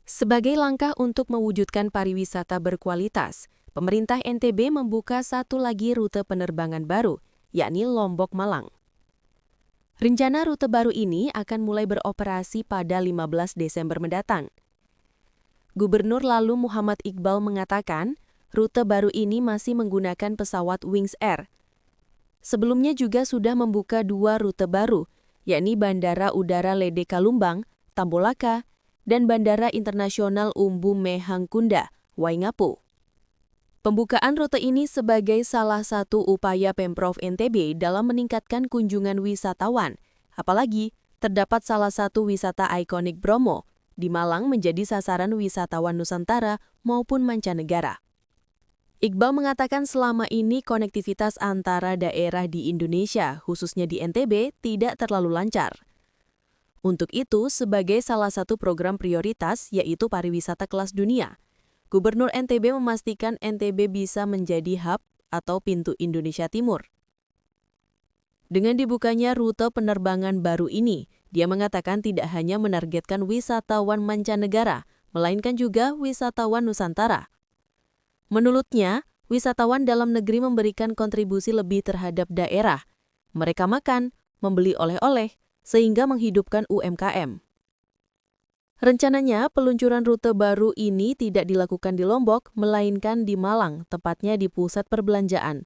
Sebagai langkah untuk mewujudkan pariwisata berkualitas, pemerintah NTB membuka satu lagi rute penerbangan baru, yakni Lombok-Malang. Rencana rute baru ini akan mulai beroperasi pada 15 Desember mendatang. Gubernur lalu Muhammad Iqbal mengatakan, rute baru ini masih menggunakan pesawat Wings Air. Sebelumnya juga sudah membuka dua rute baru, yakni Bandara Udara Lede Kalumbang, Tambolaka, dan Bandara Internasional Umbu Mehangkunda, Waingapu. Pembukaan rute ini sebagai salah satu upaya Pemprov NTB dalam meningkatkan kunjungan wisatawan, apalagi terdapat salah satu wisata ikonik Bromo, di Malang menjadi sasaran wisatawan Nusantara maupun mancanegara. Iqbal mengatakan selama ini konektivitas antara daerah di Indonesia, khususnya di NTB, tidak terlalu lancar. Untuk itu, sebagai salah satu program prioritas, yaitu pariwisata kelas dunia, Gubernur NTB memastikan NTB bisa menjadi hub atau pintu Indonesia Timur. Dengan dibukanya rute penerbangan baru ini, dia mengatakan tidak hanya menargetkan wisatawan mancanegara, melainkan juga wisatawan Nusantara. Menurutnya, wisatawan dalam negeri memberikan kontribusi lebih terhadap daerah. Mereka makan, membeli oleh-oleh, sehingga menghidupkan UMKM. Rencananya, peluncuran rute baru ini tidak dilakukan di Lombok, melainkan di Malang, tepatnya di pusat perbelanjaan.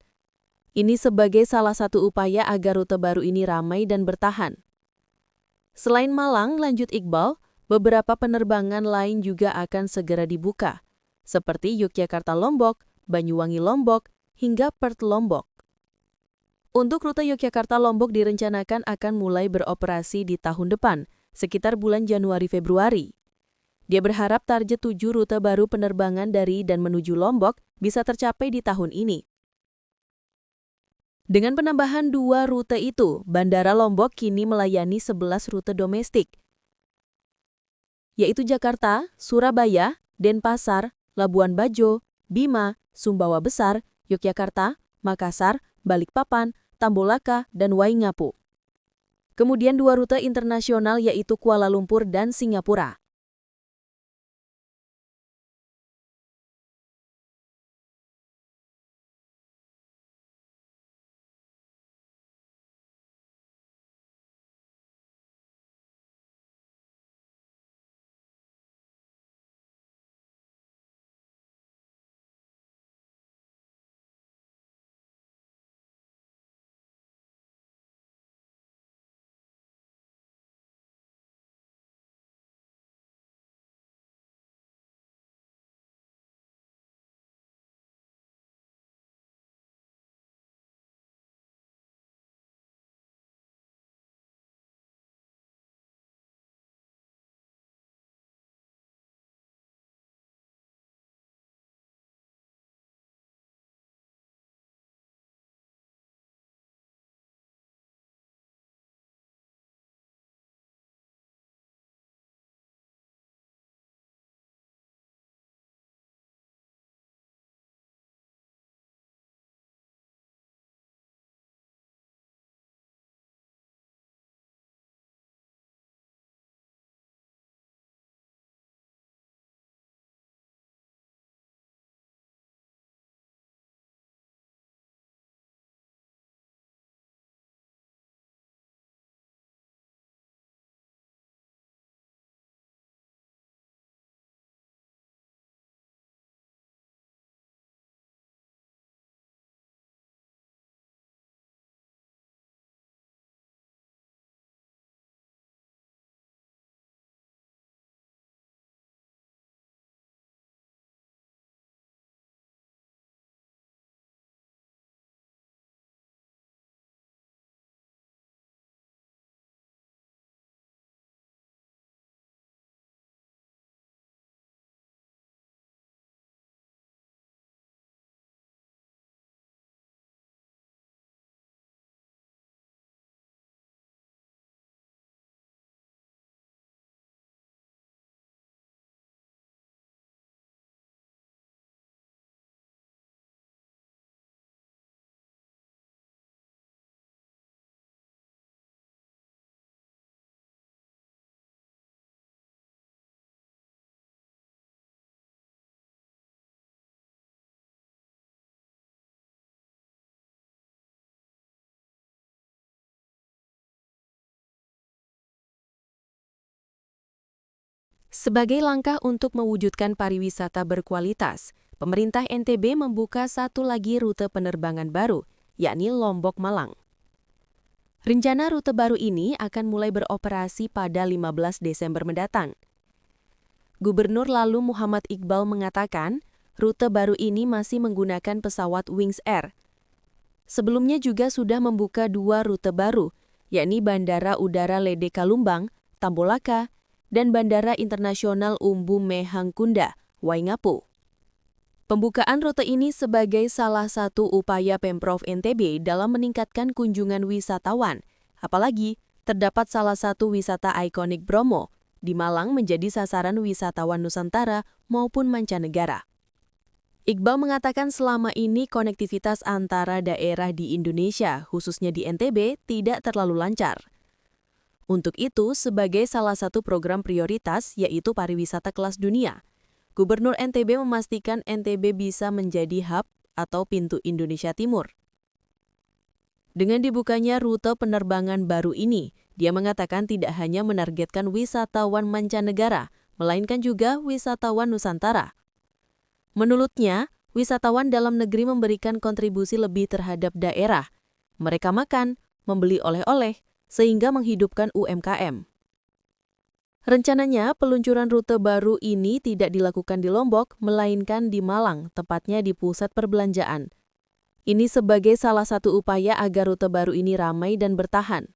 Ini sebagai salah satu upaya agar rute baru ini ramai dan bertahan. Selain Malang, lanjut Iqbal, beberapa penerbangan lain juga akan segera dibuka, seperti Yogyakarta-Lombok, Banyuwangi-Lombok, hingga Perth-Lombok. Untuk rute Yogyakarta-Lombok direncanakan akan mulai beroperasi di tahun depan, sekitar bulan Januari-Februari. Dia berharap target 7 rute baru penerbangan dari dan menuju Lombok bisa tercapai di tahun ini. Dengan penambahan 2 rute itu, Bandara Lombok kini melayani 11 rute domestik, yaitu Jakarta, Surabaya, Denpasar, Labuan Bajo, Bima, Sumbawa Besar, Yogyakarta, Makassar, Balikpapan, Tambolaka, dan Waingapu. Kemudian 2 rute internasional yaitu Kuala Lumpur dan Singapura. Sebagai langkah untuk mewujudkan pariwisata berkualitas, pemerintah NTB membuka satu lagi rute penerbangan baru, yakni Lombok Malang. Rencana rute baru ini akan mulai beroperasi pada 15 Desember mendatang. Gubernur lalu Muhammad Iqbal mengatakan, rute baru ini masih menggunakan pesawat Wings Air. Sebelumnya juga sudah membuka 2 rute baru, yakni Bandara Udara Lede Kalumbang, Tambolaka, dan Bandara Internasional Umbu Mehangkunda, Waingapu. Pembukaan rute ini sebagai salah satu upaya Pemprov NTB dalam meningkatkan kunjungan wisatawan, apalagi terdapat salah satu wisata ikonik Bromo, di Malang menjadi sasaran wisatawan Nusantara maupun mancanegara. Iqbal mengatakan selama ini konektivitas antara daerah di Indonesia, khususnya di NTB, tidak terlalu lancar. Untuk itu, sebagai salah satu program prioritas yaitu pariwisata kelas dunia, Gubernur NTB memastikan NTB bisa menjadi hub atau pintu Indonesia Timur. Dengan dibukanya rute penerbangan baru ini, dia mengatakan tidak hanya menargetkan wisatawan mancanegara, melainkan juga wisatawan Nusantara. Menurutnya, wisatawan dalam negeri memberikan kontribusi lebih terhadap daerah. Mereka makan, membeli oleh-oleh, sehingga menghidupkan UMKM. Rencananya, peluncuran rute baru ini tidak dilakukan di Lombok, melainkan di Malang, tepatnya di pusat perbelanjaan. Ini sebagai salah satu upaya agar rute baru ini ramai dan bertahan.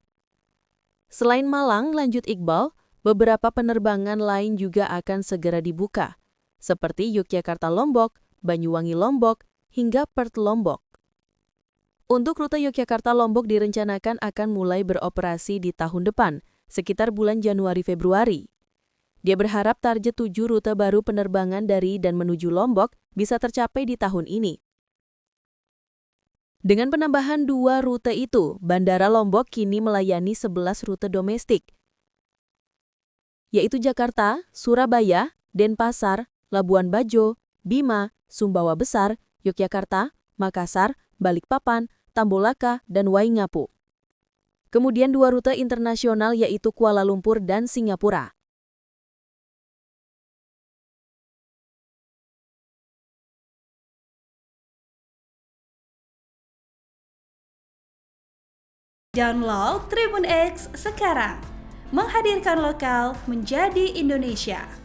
Selain Malang, lanjut Iqbal, beberapa penerbangan lain juga akan segera dibuka, seperti Yogyakarta Lombok, Banyuwangi Lombok, hingga Perth Lombok. Untuk rute Yogyakarta Lombok direncanakan akan mulai beroperasi di tahun depan, sekitar bulan Januari-Februari. Dia berharap target 7 rute baru penerbangan dari dan menuju Lombok bisa tercapai di tahun ini. Dengan penambahan 2 rute itu, Bandara Lombok kini melayani 11 rute domestik, yaitu Jakarta, Surabaya, Denpasar, Labuan Bajo, Bima, Sumbawa Besar, Yogyakarta, Makassar, Balikpapan, Tambolaka, dan Waingapu. Kemudian 2 rute internasional yaitu Kuala Lumpur dan Singapura. Download Tribun X sekarang, menghadirkan lokal menjadi Indonesia.